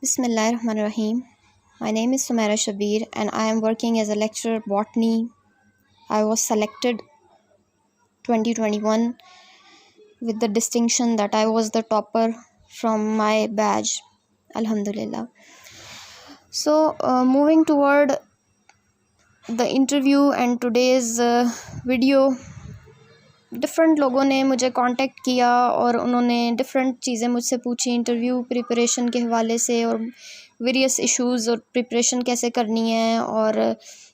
Bismillahirrahmanirrahim. My name is Sumaira Shabir and I am working as a lecturer botany. I was selected 2021 with the distinction that I was the topper from my badge. Alhamdulillah. So, moving toward the interview and today's video, different लोगों ने मुझे contact किया और उन्होंने different चीज़ें मुझसे पूछी interview preparation के हवाले से और वेरियस इश्यूज़ और प्रिपरेशन कैसे करनी है और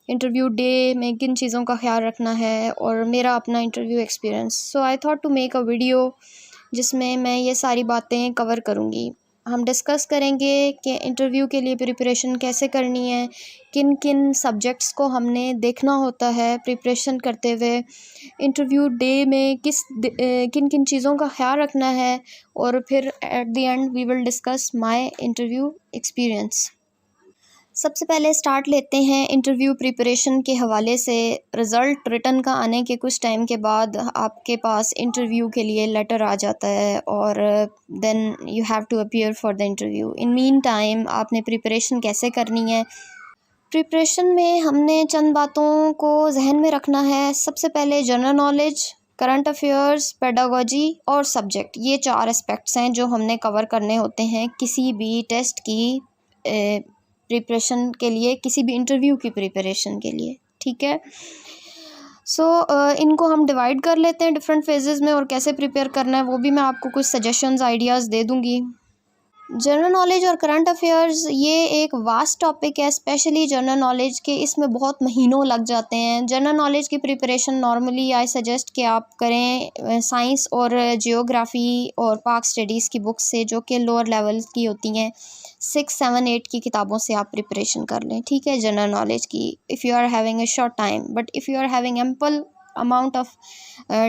इंटरव्यू डे में किन चीज़ों का ख्याल रखना है और मेरा अपना interview experience. So I thought to make a video जिसमें मैं ये सारी बातें कवर करूँगी। हम डिस्कस करेंगे कि इंटरव्यू के लिए प्रिपरेशन कैसे करनी है, किन किन सब्जेक्ट्स को हमने देखना होता है प्रिपरेशन करते हुए, इंटरव्यू डे में किन किन चीज़ों का ख्याल रखना है और फिर at the end we will discuss my interview experience. सबसे पहले स्टार्ट लेते हैं इंटरव्यू प्रिपरेशन के हवाले से। रिज़ल्ट रिटन का आने के कुछ टाइम के बाद आपके पास इंटरव्यू के लिए लेटर आ जाता है और then you have to appear for the interview. In meantime आपने प्रिपरेशन कैसे करनी है। प्रिपरेशन में हमने चंद बातों को जहन में रखना है। सबसे पहले general knowledge, current affairs, pedagogy और सब्जेक्ट, ये 4 एस्पेक्ट्स हैं जो हमने कवर करने होते हैं किसी भी टेस्ट की प्रिपरेशन के लिए, किसी भी इंटरव्यू की प्रिपरेशन के लिए। ठीक है, सो इनको हम डिवाइड कर लेते हैं डिफरेंट फेजेस में और कैसे प्रिपेयर करना है वो भी मैं आपको कुछ सजेशंस आइडियाज़ दे दूँगी। जनरल नॉलेज और करंट अफेयर्स ये एक वास्ट टॉपिक है, स्पेशली जनरल नॉलेज के इसमें बहुत महीनों लग जाते हैं। जनरल नॉलेज की प्रिपरेशन नॉर्मली आई सजेस्ट कि आप करें साइंस और जियोग्राफ़ी और पाक स्टडीज़ की बुक्स से, जो कि लोअर लेवल की होती हैं। 6, 7, 8 की किताबों से आप प्रिपरेशन कर लें, ठीक है, जनरल नॉलेज की, if you are having a short time. But if you are having ample amount of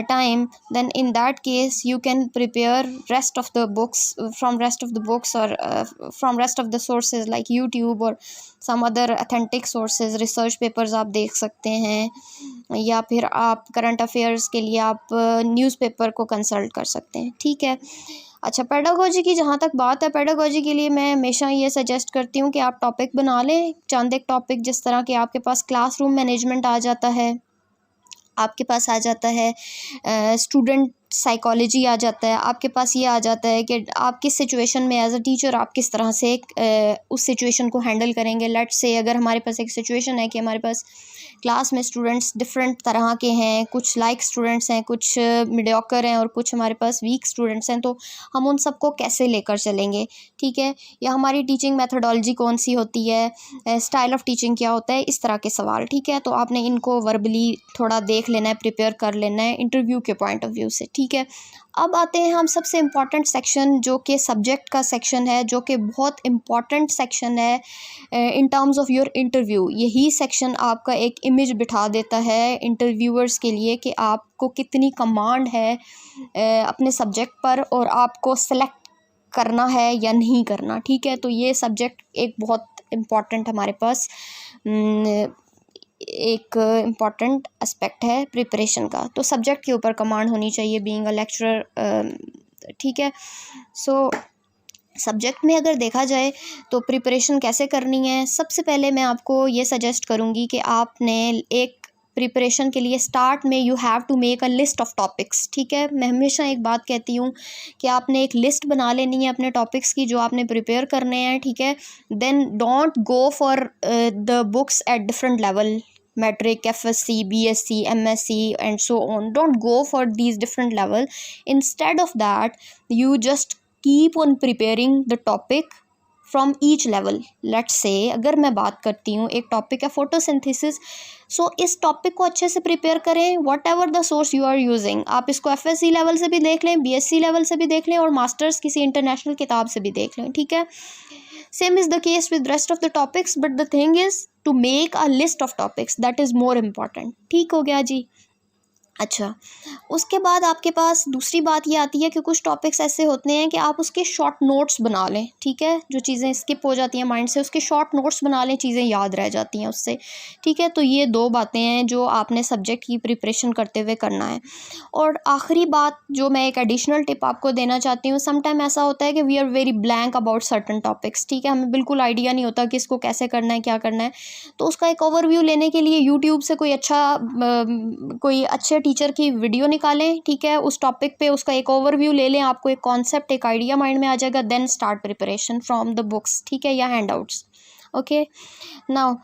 time, then in that case you can prepare rest of the books from rest of the books or from rest of the sources like YouTube or some other authentic sources। research papers आप देख सकते हैं या फिर आप current affairs के लिए आप न्यूज़पेपर को कंसल्ट कर सकते हैं। ठीक है, अच्छा, पेडागोजी की जहाँ तक बात है, पेडागोजी के लिए मैं हमेशा ये सजेस्ट करती हूँ कि आप टॉपिक बना लें, चंद एक टॉपिक, जिस तरह के आपके पास क्लासरूम मैनेजमेंट आ जाता है, आपके पास आ जाता है स्टूडेंट साइकोलॉजी आ जाता है, आपके पास ये आ जाता है कि आप किस सिचुएशन में एज अ टीचर आप किस तरह से उस सिचुएशन को हैंडल करेंगे। लेट्स से अगर हमारे पास एक सिचुएशन है कि हमारे पास क्लास में स्टूडेंट्स डिफरेंट तरह के हैं, कुछ लाइक स्टूडेंट्स हैं, कुछ मीडियोकर हैं और कुछ हमारे पास वीक स्टूडेंट्स हैं, तो हम उन सबको कैसे लेकर चलेंगे। ठीक है, या हमारी टीचिंग मेथडोलॉजी कौन सी होती है, स्टाइल ऑफ टीचिंग क्या होता है, इस तरह के सवाल। ठीक है, तो आपने इनको वर्बली थोड़ा देख लेना है, प्रिपेयर कर लेना है इंटरव्यू के पॉइंट ऑफ व्यू से। ठीक है, अब आते हैं हम सबसे इम्पॉर्टेंट सेक्शन, जो कि सब्जेक्ट का सेक्शन है, जो कि बहुत इम्पॉर्टेंट सेक्शन है in terms of your interview. यही सेक्शन आपका एक इमेज बिठा देता है इंटरव्यूअर्स के लिए कि आपको कितनी कमांड है अपने सब्जेक्ट पर और आपको सेलेक्ट करना है या नहीं करना। ठीक है, तो ये सब्जेक्ट एक बहुत इम्पॉर्टेंट हमारे पास एक इम्पॉर्टेंट एस्पेक्ट है प्रिपरेशन का। तो सब्जेक्ट के ऊपर कमांड होनी चाहिए बीइंग अ लेक्चरर। ठीक है, सो सब्जेक्ट में अगर देखा जाए तो प्रिपरेशन कैसे करनी है, सबसे पहले मैं आपको ये सजेस्ट करूँगी कि आपने एक प्रिपरेशन के लिए स्टार्ट में you have to make a list of topics. ठीक है, मैं हमेशा एक बात कहती हूँ कि आपने एक लिस्ट बना लेनी है अपने टॉपिक्स की जो आपने प्रिपेयर करने हैं। ठीक है, then don't go for the books at different level, metric, FSC, BSc, MSc and so on. Don't go for these different level. Instead of that, you just keep on preparing the topic from each level. Let's say अगर मैं बात करती हूँ, एक topic है photosynthesis, सो इस topic को अच्छे से प्रिपेयर करें whatever the source you are using. आप इसको FSC लेवल से भी देख लें, BSc लेवल से भी देख लें और मास्टर्स किसी इंटरनेशनल किताब से भी देख लें। ठीक है, same is the case with rest of the topics, but the thing is to make a list of topics, that is more important. ठीक हो गया जी। अच्छा, उसके बाद आपके पास दूसरी बात ये आती है कि कुछ टॉपिक्स ऐसे होते हैं कि आप उसके शॉर्ट नोट्स बना लें, ठीक है। जो चीज़ें स्किप हो जाती हैं माइंड से, उसके शॉर्ट नोट्स बना लें, चीज़ें याद रह जाती हैं उससे, ठीक है। तो ये 2 बातें हैं जो आपने सब्जेक्ट की प्रिपरेशन करते हुए करना है। और आखिरी बात जो मैं एक एडिशनल टिप आपको देना चाहती हूँ, सम टाइम ऐसा होता है कि we are very blank about certain topics, ठीक है। हमें बिल्कुल आइडिया नहीं होता कि इसको कैसे करना है, क्या करना है। तो उसका एक ओवरव्यू लेने के लिए यूट्यूब से कोई अच्छे टीचर की वीडियो निकालें, ठीक है। उस टॉपिक पे उसका एक ओवरव्यू ले लें, आपको एक कॉन्सेप्ट, एक आइडिया माइंड में आ जाएगा। Then start preparation from the books, ठीक है, या handouts. Okay, now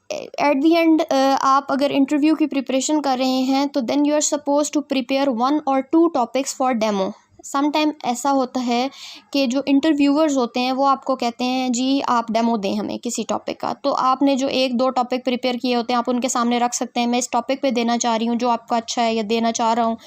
at the end आप अगर इंटरव्यू की प्रिपरेशन कर रहे हैं तो then you are suppose to prepare 1 और 2 topics for demo. Some time ऐसा होता है कि जो इंटरव्यूअर्स होते हैं वो आपको कहते हैं जी आप डेमो दें हमें किसी टॉपिक का, तो आपने जो 1-2 टॉपिक प्रिपेयर किए होते हैं आप उनके सामने रख सकते हैं, मैं इस टॉपिक पे देना चाह रही हूँ जो आपका अच्छा है, या देना चाह रहा हूँ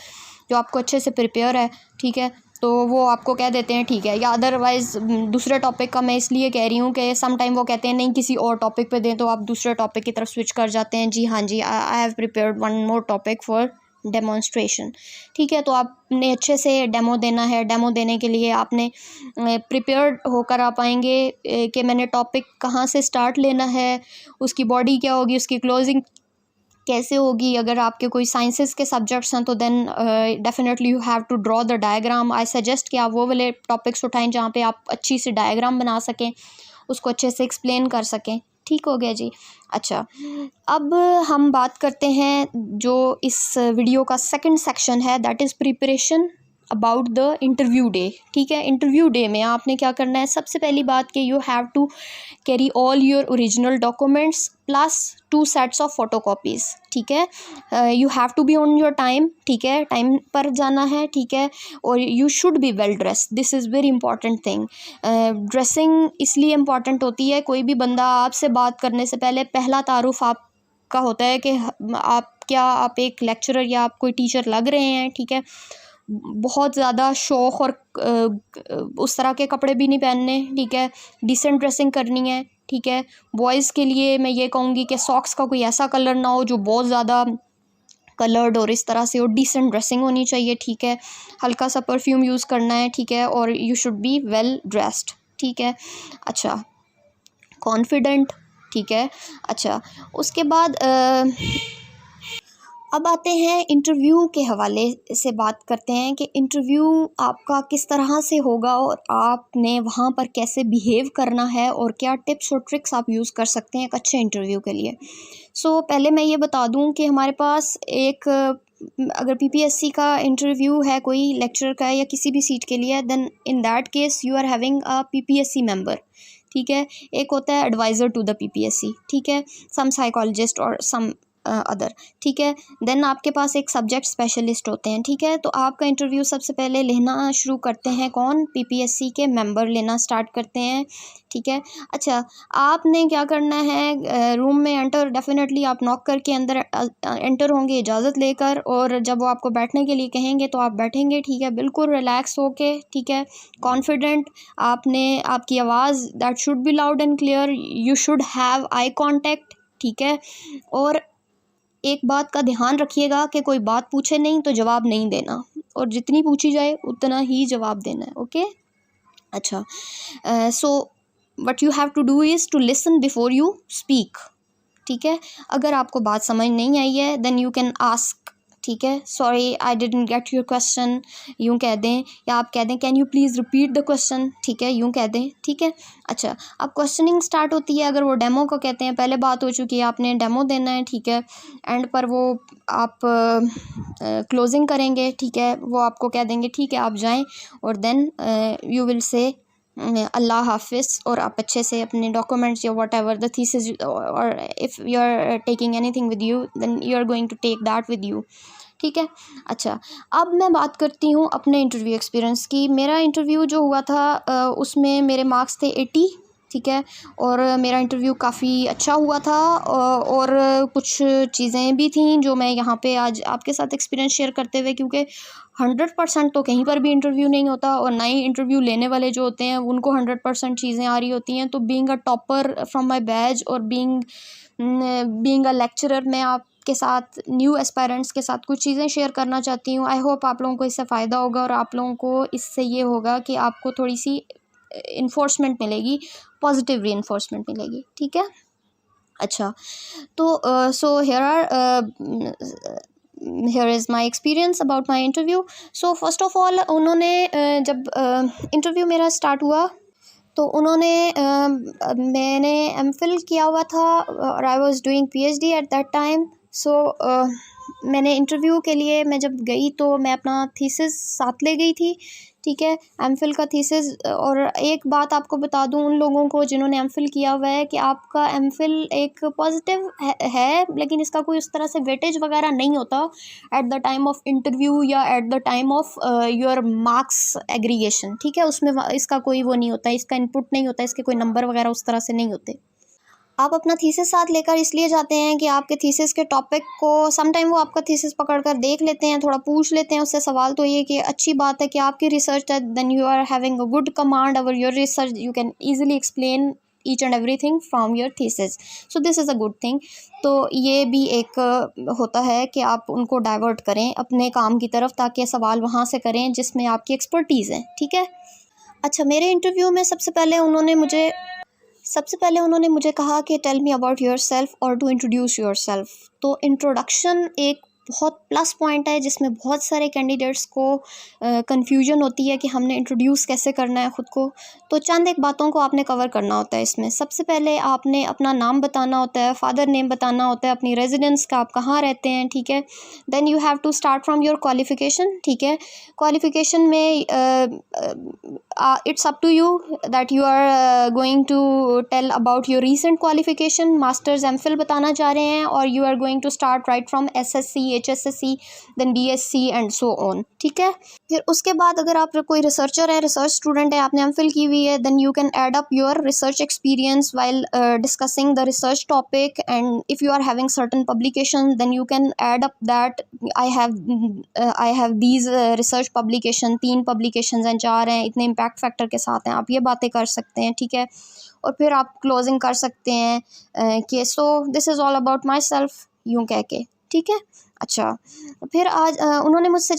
जो आपको अच्छे से प्रिपेयर है, ठीक है। तो वो आपको कह देते हैं ठीक है, या अदरवाइज़ दूसरे टॉपिक का मैं इसलिए कह रही हूँ कि सम टाइम वो कहते हैं नहीं किसी और टॉपिक पे दें, तो आप दूसरे टॉपिक की तरफ स्विच कर जाते हैं, जी हाँ जी I have prepared 1 more topic for demonstration, ठीक है। तो आपने अच्छे से डेमो देना है। डेमो देने के लिए आपने प्रिपेयर्ड होकर आप आएंगे कि मैंने टॉपिक कहाँ से स्टार्ट लेना है, उसकी बॉडी क्या होगी, उसकी क्लोजिंग कैसे होगी। अगर आपके कोई साइंसेस के सब्जेक्ट्स हैं तो then definitely you have to draw the diagram. I suggest कि आप वो वाले टॉपिक्स उठाएं जहाँ पे आप अच्छी सी डायग्राम बना सकें, उसको अच्छे से एक्सप्लेन कर सकें, ठीक हो गया जी। अच्छा, अब हम बात करते हैं जो इस वीडियो का सेकंड सेक्शन है, that is preparation about the interview day, ठीक है। इंटरव्यू डे में आपने क्या करना है, सबसे पहली बात कि you have to carry all your original documents plus 2 sets of photocopies, ठीक है। You have to be on your time, ठीक है, टाइम पर जाना है, ठीक है। और you should be well dressed, this is very important thing. Dressing इसलिए इम्पॉर्टेंट होती है, कोई भी बंदा आपसे बात करने से पहले पहला तारुफ आपका होता है कि आप एक लेक्चरर या आप कोई टीचर लग रहे हैं, ठीक है। बहुत ज़्यादा शौक़ और उस तरह के कपड़े भी नहीं पहनने, ठीक है। डिसेंट ड्रेसिंग करनी है, ठीक है। बॉयज़ के लिए मैं ये कहूँगी कि सॉक्स का कोई ऐसा कलर ना हो जो बहुत ज़्यादा कलर्ड और इस तरह से, और डिसेंट ड्रेसिंग होनी चाहिए, ठीक है। हल्का सा परफ्यूम यूज़ करना है, ठीक है। और you should be well dressed, ठीक है। अच्छा, कॉन्फिडेंट, ठीक है। अच्छा, उसके बाद अब आते हैं इंटरव्यू के हवाले से बात करते हैं कि इंटरव्यू आपका किस तरह से होगा और आपने वहाँ पर कैसे बिहेव करना है और क्या टिप्स और ट्रिक्स आप यूज़ कर सकते हैं एक अच्छे इंटरव्यू के लिए। पहले मैं ये बता दूँ कि हमारे पास एक अगर पीपीएससी का इंटरव्यू है कोई लेक्चर का या किसी भी सीट के लिए, then in that case you are having a PPSC member, ठीक है। एक होता है एडवाइज़र टू द पीपीएससी, ठीक है, सम साइकोलॉजिस्ट और सम अदर, ठीक है। देन आपके पास एक सब्जेक्ट स्पेशलिस्ट होते हैं, ठीक है। तो आपका इंटरव्यू सबसे पहले लेना शुरू करते हैं कौन, पीपीएससी के मेंबर लेना स्टार्ट करते हैं, ठीक है। अच्छा, आपने क्या करना है, रूम में एंटर, डेफिनेटली आप नॉक करके अंदर एंटर होंगे इजाज़त लेकर, और जब वो आपको बैठने के लिए कहेंगे तो आप बैठेंगे, ठीक है, बिल्कुल रिलैक्स होके, ठीक है, कॉन्फिडेंट। आपकी आवाज़ that should be loud and clear, you should have eye contact, ठीक है। और एक बात का ध्यान रखिएगा कि कोई बात पूछे नहीं तो जवाब नहीं देना, और जितनी पूछी जाए उतना ही जवाब देना है, ओके। अच्छा, what you have to do is to listen before you speak, ठीक है। अगर आपको बात समझ नहीं आई है देन यू कैन आस्क, ठीक है, sorry I didn't get your question, यूँ कह दें, या आप कह दें can you please repeat the question, ठीक है, यूँ कह दें, ठीक है। अच्छा, अब क्वेश्चनिंग स्टार्ट होती है, अगर वो डेमो को कहते हैं, पहले बात हो चुकी है, आपने डेमो देना है, ठीक है। एंड पर वो आप क्लोजिंग करेंगे, ठीक है, वो आपको कह देंगे ठीक है आप जाएं, और देन यू विल से अल्लाह हाफिज़, और आप अच्छे से अपने डॉक्यूमेंट्स या वट एवर द थीसिस, और if you are taking anything with you then you are going to take that with you, ठीक है। अच्छा, अब मैं बात करती हूँ अपने इंटरव्यू एक्सपीरियंस की। मेरा इंटरव्यू जो हुआ था उसमें मेरे मार्क्स थे 80, ठीक है, और मेरा इंटरव्यू काफ़ी अच्छा हुआ था, और कुछ चीज़ें भी थी जो मैं यहाँ पे आज आपके साथ एक्सपीरियंस शेयर करते हुए, क्योंकि 100% तो कहीं पर भी इंटरव्यू नहीं होता, और ना ही इंटरव्यू लेने वाले जो होते हैं उनको 100% चीज़ें आ रही होती हैं। तो being a topper from my batch और बीइंग अ लेक्चरर, मैं आप के साथ, न्यू एस्पायरेंट्स के साथ कुछ चीज़ें शेयर करना चाहती हूँ। आई होप आप लोगों को इससे फ़ायदा होगा और आप लोगों को इससे ये होगा कि आपको थोड़ी सी इन्फोर्समेंट मिलेगी, पॉजिटिव रीइंफोर्समेंट मिलेगी, ठीक है। अच्छा, तो सो here is my experience about my interview. So first of all उन्होंने जब इंटरव्यू मेरा स्टार्ट हुआ तो उन्होंने मैंने एमफिल किया हुआ था और I was doing PhD at that time. So मैंने इंटरव्यू के लिए मैं जब गई तो मैं अपना थीसिस साथ ले गई थी, ठीक है, एमफिल का थीसिस। और एक बात आपको बता दूं उन लोगों को जिन्होंने एमफिल किया हुआ है कि आपका एमफिल एक पॉजिटिव है, लेकिन इसका कोई उस तरह से वेटेज वगैरह नहीं होता at the time of interview या at the time of your marks aggregation, ठीक है। उसमें इसका कोई वो नहीं होता, इसका इनपुट नहीं होता, इसके कोई नंबर वगैरह उस तरह से नहीं होते। आप अपना थीसिस साथ लेकर इसलिए जाते हैं कि आपके थीसिस के टॉपिक को समटाइम वो आपका थीसिस पकड़ कर देख लेते हैं, थोड़ा पूछ लेते हैं उससे सवाल। तो ये कि अच्छी बात है कि आपकी रिसर्च है, then you are having a good command over your research, you can easily explain each and everything from your thesis, so this is a good thing. तो ये भी एक होता है कि आप उनको डाइवर्ट करें अपने काम की तरफ ताकि सवाल वहाँ से करें जिसमें आपकी एक्सपर्टीज़ है, ठीक है। अच्छा, मेरे इंटरव्यू में सबसे पहले उन्होंने मुझे कहा कि tell me about yourself और टू इंट्रोड्यूस योर सेल्फ। तो इंट्रोडक्शन एक बहुत प्लस पॉइंट है जिसमें बहुत सारे कैंडिडेट्स को कन्फ्यूजन होती है कि हमने इंट्रोड्यूस कैसे करना है ख़ुद को। तो चंद एक बातों को आपने कवर करना होता है इसमें। सबसे पहले आपने अपना नाम बताना होता है, फादर नेम बताना होता है, अपनी रेजिडेंस का, आप कहाँ रहते हैं, ठीक है। Then you have to start from your qualification, ठीक है। क्वालिफ़िकेशन में it's up to you that you are going to tell about your recent qualification, masters MPhil बताना चाह रहे हैं, और you are going to start right from SSC, HSSC, then BSc and so on, ठीक है। फिर उसके बाद अगर आप कोई रिसर्चर है, रिसर्च स्टूडेंट है, आपने एमफिल की हुई है, then you can add up your research experience while discussing the research topic, and if you are having certain publication then you can add up that I have these research publication, 3 publications हैं, 4 हैं, इतने impact factor के साथ हैं, आप ये बातें कर सकते हैं, ठीक है। और फिर आप क्लोजिंग कर सकते हैं कि सो this is all about my self, यूँ कह के, ठीक है। अच्छा, फिर आज उन्होंने मुझसे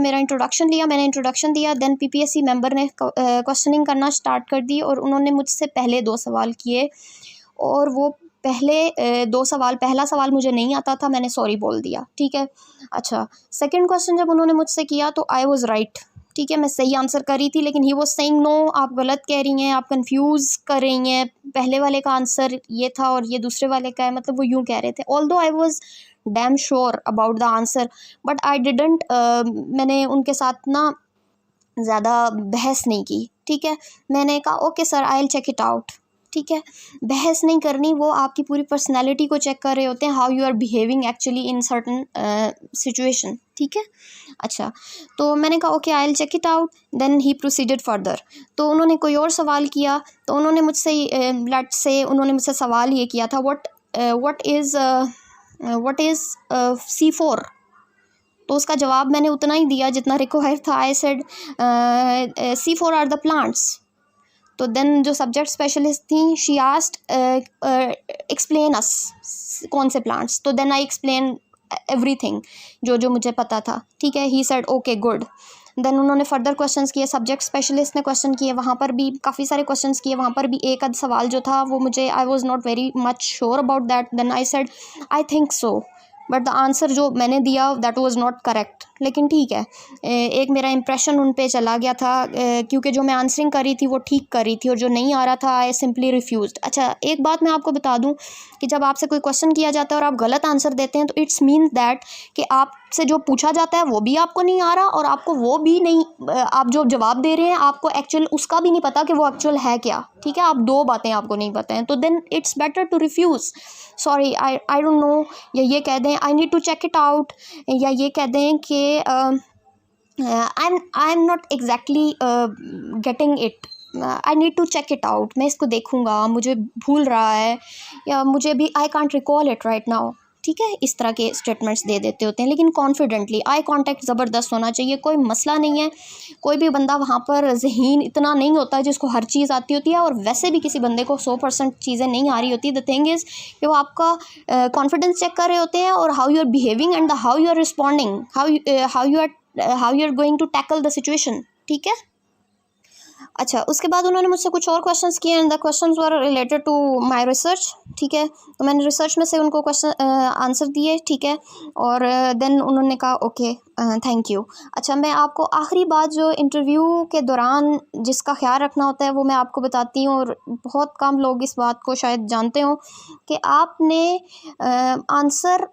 मेरा इंट्रोडक्शन लिया, मैंने इंट्रोडक्शन दिया, देन PPSC मेंबर ने क्वेश्चनिंग करना स्टार्ट कर दी और उन्होंने मुझसे पहले 2 सवाल किए, और वो पहले 2 सवाल, पहला सवाल मुझे नहीं आता था, मैंने सॉरी बोल दिया, ठीक है। अच्छा, सेकंड क्वेश्चन जब उन्होंने मुझसे किया तो आई वाज राइट, ठीक है, मैं सही आंसर कर रही थी, लेकिन ही वाज सेइंग नो, आप गलत कह रही हैं, आप कंफ्यूज कर रही हैं, पहले वाले का आंसर ये था और ये दूसरे वाले का है, मतलब वो यूँ कह रहे थे। Although I was damn sure about the answer but I didn't, मैंने उनके साथ ना ज़्यादा बहस नहीं की, ठीक है। मैंने कहा okay sir, I will check it out, ठीक है। बहस नहीं करनी, वो आपकी पूरी पर्सनैलिटी को चेक कर रहे होते हैं, how you are behaving actually in certain situation, ठीक है। अच्छा, तो मैंने कहा okay I will check it out, then he proceeded further. तो उन्होंने कोई और सवाल किया, तो उन्होंने मुझसे सवाल ये किया था व्हाट इज़ C4। तो उसका जवाब मैंने उतना ही दिया जितना रिक्वायर था। I said C4 are the plants. तो देन जो सब्जेक्ट स्पेशलिस्ट थी, शी आस्क्ड एक्सप्लेन अस कौन से प्लांट्स। तो देन आई एक्सप्लेन एवरीथिंग जो मुझे पता था, ठीक है। He said okay good. Then उन्होंने फर्दर क्वेश्चंस किए, सब्जेक्ट स्पेशलिस्ट ने क्वेश्चन किए, वहाँ पर भी काफ़ी सारे क्वेश्चंस किए, वहाँ पर भी एक आध सवाल जो था वो मुझे I was not very much sure about that. Then I said I think so, but the answer जो मैंने दिया दैट वाज नॉट करेक्ट, लेकिन ठीक है, एक मेरा इंप्रेशन उन पे चला गया था, क्योंकि जो मैं आंसरिंग कर रही थी वो ठीक कर रही थी और जो नहीं आ रहा था आई सिंपली रिफ्यूज्ड। अच्छा, एक बात मैं आपको बता दूं कि जब आपसे कोई क्वेश्चन किया जाता है और आप गलत आंसर देते हैं तो इट्स मीन दैट कि आपसे जो पूछा जाता है वो भी आपको नहीं आ रहा, और आपको वो भी नहीं, आप जो जवाब दे रहे हैं आपको एक्चुअल उसका भी नहीं पता कि वो एक्चुअल है क्या, ठीक है। आप 2 बातें आपको नहीं पता हैं, तो then it's better to refuse, sorry I don't know, या ये कह दें I need to check it out, या ये कह दें कि I am not exactly getting it, I need to check it out, मैं इसको देखूंगा, मुझे भूल रहा है, या मुझे भी I can't recall it right now, ठीक है, इस तरह के स्टेटमेंट्स दे देते होते हैं, लेकिन कॉन्फिडेंटली। आई कांटेक्ट ज़बरदस्त होना चाहिए, कोई मसला नहीं है। कोई भी बंदा वहाँ पर ज़हीन इतना नहीं होता जिसको हर चीज़ आती होती है, और वैसे भी किसी बंदे को 100% चीज़ें नहीं आ रही होती। द थिंग इज़ कि वो आपका कॉन्फिडेंस चेक कर रहे होते हैं, और how you are behaving and how you are responding, how you are going to tackle the situation. ठीक है, अच्छा, उसके बाद उन्होंने मुझसे कुछ और क्वेश्चंस किए, and the questions were related to my research. ठीक है, तो मैंने रिसर्च में से उनको क्वेश्चन आंसर दिए। ठीक है, और देन उन्होंने कहा ओके थैंक यू। अच्छा, मैं आपको आखिरी बात जो इंटरव्यू के दौरान जिसका ख्याल रखना होता है वो मैं आपको बताती हूँ, और बहुत कम लोग इस बात को शायद जानते हो, कि आपने आंसर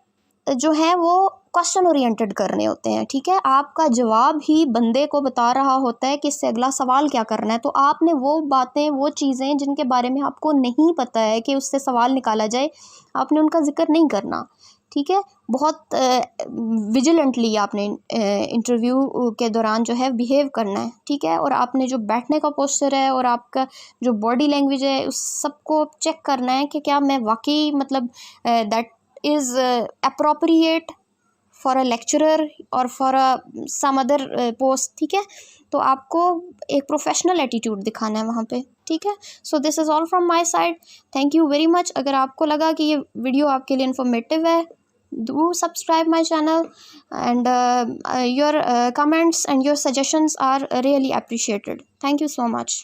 जो है वो क्वेश्चन ओरिएंटेड करने होते हैं। ठीक है, आपका जवाब ही बंदे को बता रहा होता है कि इससे अगला सवाल क्या करना है। तो आपने वो बातें, वो चीज़ें जिनके बारे में आपको नहीं पता है कि उससे सवाल निकाला जाए, आपने उनका जिक्र नहीं करना। ठीक है, बहुत विजिलेंटली आपने इंटरव्यू के दौरान जो है बिहेव करना है। ठीक है, और आपने जो बैठने का पोस्चर है और आपका जो बॉडी लैंग्वेज है उस सबको चेक करना है कि क्या मैं वाकई मतलब that is appropriate for a lecturer or for a some other post। ठीक है, तो आपको एक प्रोफेशनल एटीट्यूड दिखाना है वहाँ पे। ठीक है, सो this is all from my side, thank you very much. अगर आपको लगा कि ये वीडियो आपके लिए इन्फॉर्मेटिव है, do subscribe my channel, and your comments and your suggestions are really appreciated. Thank you so much.